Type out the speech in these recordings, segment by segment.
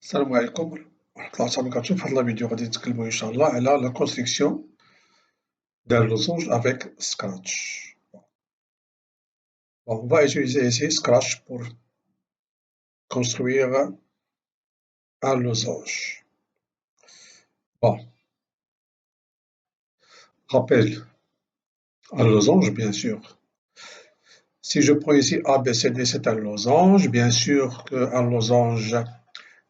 السلام عليكم ورحمة الله تعالى وبركاته. في هاد لا فيديو غادي نتكلمو إن شاء الله على لا كونستركسيون d'un losange avec Scratch. On va utiliser ici Scratch pour construire un losange. Bon, rappel, un losange, bien sûr. Si je prends ici A, B, C, D, c'est un losange. Bien sûr qu'un losange,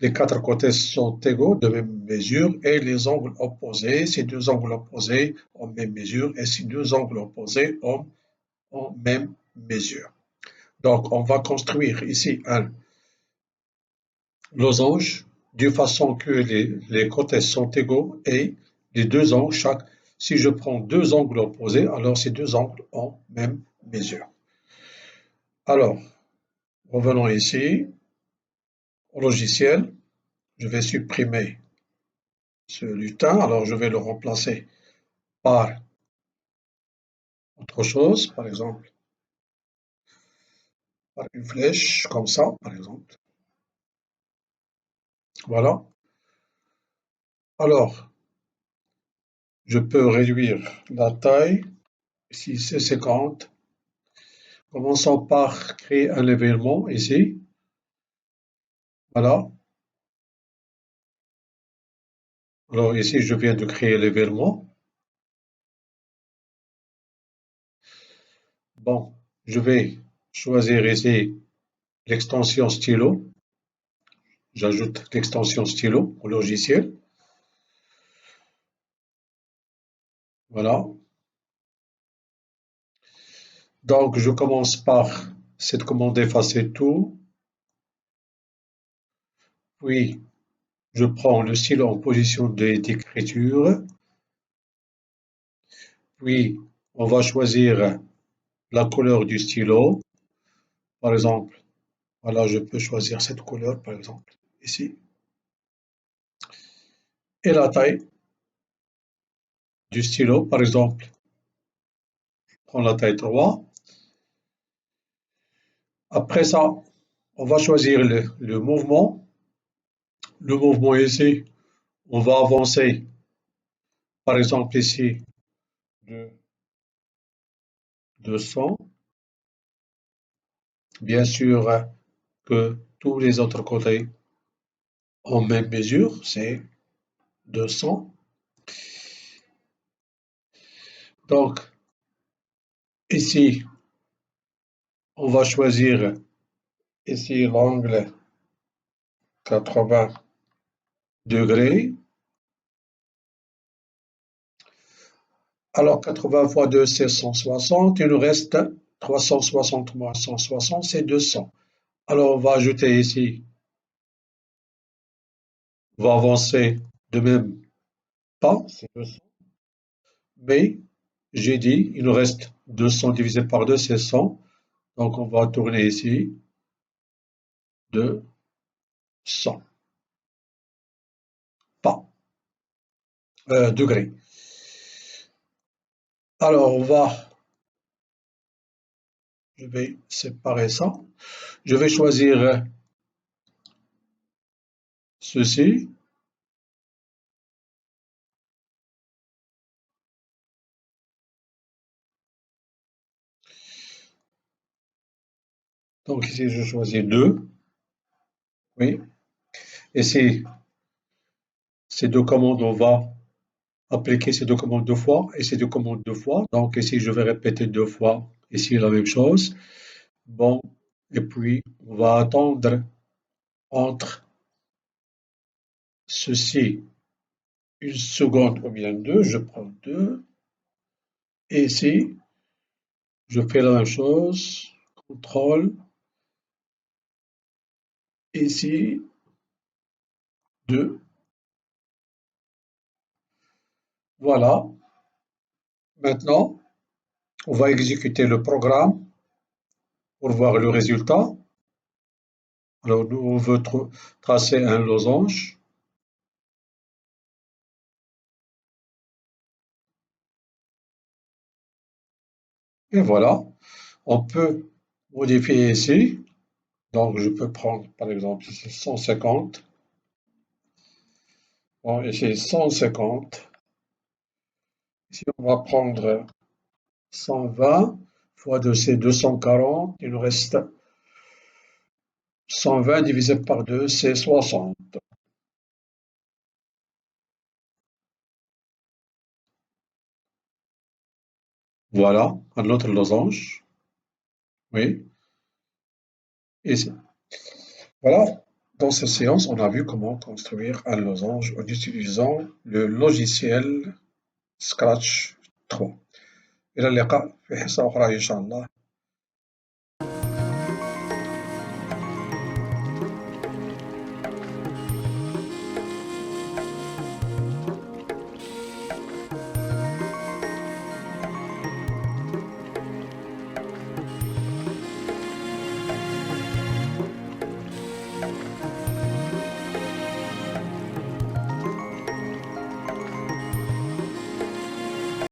les quatre côtés sont égaux de même mesure et les angles opposés, ces deux angles opposés ont même mesure et ces deux angles opposés ont même mesure. Donc, on va construire ici un losange de façon que les côtés sont égaux et les deux angles, si je prends deux angles opposés, alors ces deux angles ont même mesure. Alors, revenons ici au logiciel. Je vais supprimer ce lutin. Alors, je vais le remplacer par autre chose, par exemple, par une flèche, comme ça, par exemple. Voilà. Alors, je peux réduire la taille. Ici, c'est 50. Commençons par créer un événement ici. Voilà. Alors ici, je viens de créer l'événement. Bon, je vais choisir ici l'extension stylo. J'ajoute l'extension stylo au logiciel. Voilà. Donc, je commence par cette commande effacer tout. Puis, je prends le stylo en position d'écriture. Puis, on va choisir la couleur du stylo. Par exemple, voilà, je peux choisir cette couleur, par exemple, ici. Et la taille du stylo, par exemple, je prends la taille 3. Après ça, on va choisir le mouvement. Le mouvement ici, on va avancer, par exemple ici, de 200. Bien sûr que tous les autres côtés ont même mesure, c'est 200. Donc, ici, on va choisir ici l'angle 80 degrés. Alors, 80 fois 2, c'est 160. Il nous reste 360 moins 160, c'est 200. Alors, on va ajouter ici, on va avancer de même pas, c'est 200. Mais, j'ai dit, il nous reste 200 divisé par 2, c'est 100. Donc, on va tourner ici de 100. Pas. Degrés. Alors, je vais séparer ça. Je vais choisir ceci. Donc ici, je choisis 2. Oui. Ici, ces deux commandes, on va appliquer ces deux commandes deux fois et ces deux commandes deux fois. Donc ici, je vais répéter deux fois. Ici, la même chose. Bon, et puis, on va attendre entre ceci une seconde ou bien deux. Je prends 2. Et ici, je fais la même chose. Contrôle. Ici, 2. Voilà. Maintenant, on va exécuter le programme pour voir le résultat. Alors, nous, on veut tracer un losange. Et voilà. On peut modifier ici. Donc, je peux prendre, par exemple, ici 150. Bon, ici 150. Ici, on va prendre 120 fois 2, c'est 240. Il nous reste 120 divisé par 2, c'est 60. Voilà, un autre losange. Oui. Et voilà, dans cette séance, on a vu comment construire un losange en utilisant le logiciel Scratch 3. إلى اللقاء في حصة أخرى إن شاء الله.